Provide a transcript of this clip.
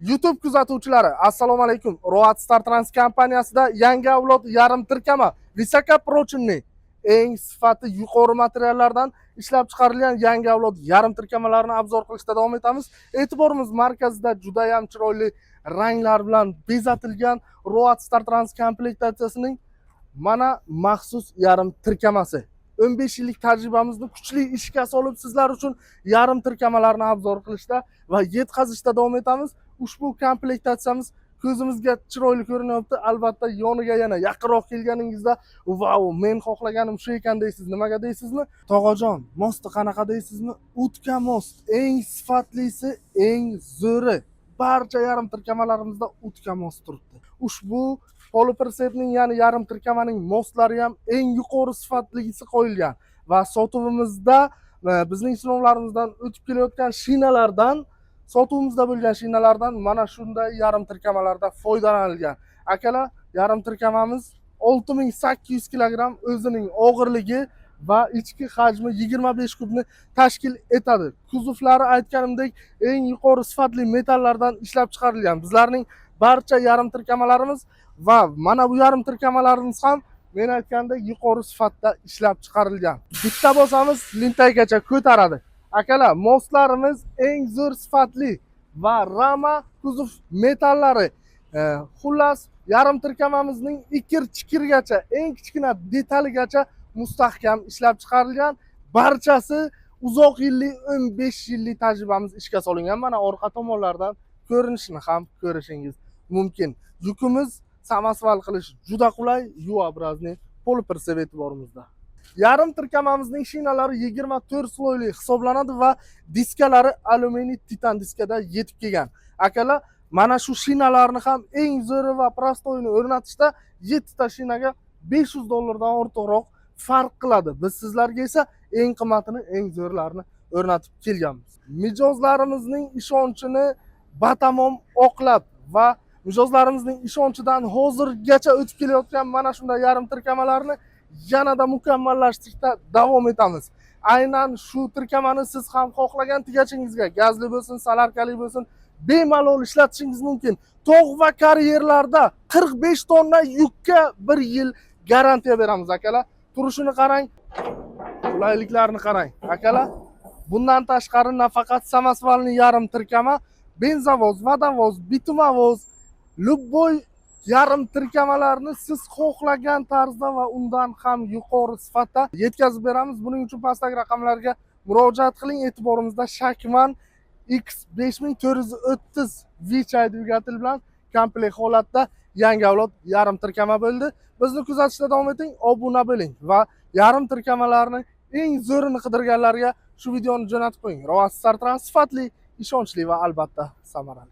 YouTube kuzatuvchilari, assalomu alaykum. Road Star Trans kompaniyasida yangi avlod yarim tirkama Visokoprochenniy eng sifati yuqori materiallardan ishlab chiqarilgan yangi avlod yarim tirkamalarni obzor qilishda davom etamiz. E'tiborimiz markazida juda ham chiroyli ranglar bilan bezatilgan Road Star Trans komplektatsiyasining mana maxsus yarim tirkamasi. 15 yillik tajribamizni kuchli ishga solib sizlar uchun yarim tirkamalarni obzor qilishda va yetkazishda davom etamiz. Ushbu komplektatsiyamiz ko'zimizga chiroyli ko'rinyapti. Albatta yoniga yana yaqinroq kelganingizda vau, men xohlaganim shu ekan deysiz. Nimaga deysizmi? Tog'ajon, mosti qanaqa deysizmi? O'tka most, eng sifatlisi, eng zo'ri. Barcha yarim tirkamalarimizda o'tka most turibdi. Ushbu poliprsetning, ya'ni yarim tirkamaning mostlari ham eng yuqori sifatlisi qo'yilgan va sotuvimizda bizning sinovlarimizdan o'tib kelayotgan shinalardan, sotuvimizda bo'lgan shinalardan mana shunday yarim tirkamalarda foydalanilgan. Akalar, yarim tirkamamiz 6800 kilogramm o'zining og'irligi va ichki hajmi 25 kubni tashkil etadi. Kuzovlari aytganimdek eng yuqori sifatli metallardan ishlab chiqarilgan. Bizlarning barcha yarim tirkamalarimiz va mana bu yarim tirkamalarimiz ham men aytgandek yuqori sifatda ishlab chiqarilgan. Bitta bosamiz lintaygacha ko'taradi. Akalar, mostlarimiz eng zo'r sifatli va rama kuzov metallari. Xullas, yarim tirkamamizning ikir-chikirgacha, eng kichkina detaligacha mustahkam ishlab chiqarilgan. Barchasi uzoq yillik 15 yillik tajribamiz ishga solingan. Mana orqa tomonlardan ko'rinishini ham ko'rishingiz mumkin. Yukimiz samasval qilish juda qulay, yuobrazniy poliprset e'tiborimizda. Yarim tirkamamizning shinalari 24 sloyli hisoblanadi va diskalari alyuminiy titan diskada yetib kelgan. Akalar, mana shu shinalarni ham eng zo'ri va prostoyini o'rnatishda 7 ta shinaga $500 dan ortiqroq farq qiladi. Biz sizlarga esa eng qimmatini, eng zo'rlarini o'rnatib kelganmiz. Mijozlarimizning ishonchini batamom oqlab va mijozlarimizning ishonchidan hozirgacha o'tib kelayotgan mana shunday yarim tirkamalarni yanada mukammallashtirishda davom etamiz. Aynan shu tirkamani siz ham xohlagan tugachingizga, gazli bo'lsin, solarkali bo'lsin, bemalol ishlatishingiz mumkin. Tog' va karyerlarda 45 tonna yukka 1 yil garantiya beramiz akalar. Turishini qarang, qulayliklarni qarang. Akalar, bundan tashqari nafaqat samasvalni yarim tirkama, benzavoz, vodavoz, bitumavoz, любой yarim tirkamalarni siz xohlagan tarzda va undan ham yuqori sifatda yetkazib beramiz. Buning uchun pastdagi raqamlarga murojaat qiling. E'tiborimizda Shakman X5430 V-chay dvigatel bilan komplekt holatda yangi avlod yarim tirkama bo'ldi. Bizni kuzatishda davom eting, obuna bo'ling va yarim tirkamalarning eng zo'rini qidirganlarga shu videoni jo'natib qo'ying. Road Star Trans sifatli, ishonchli va albatta samarali.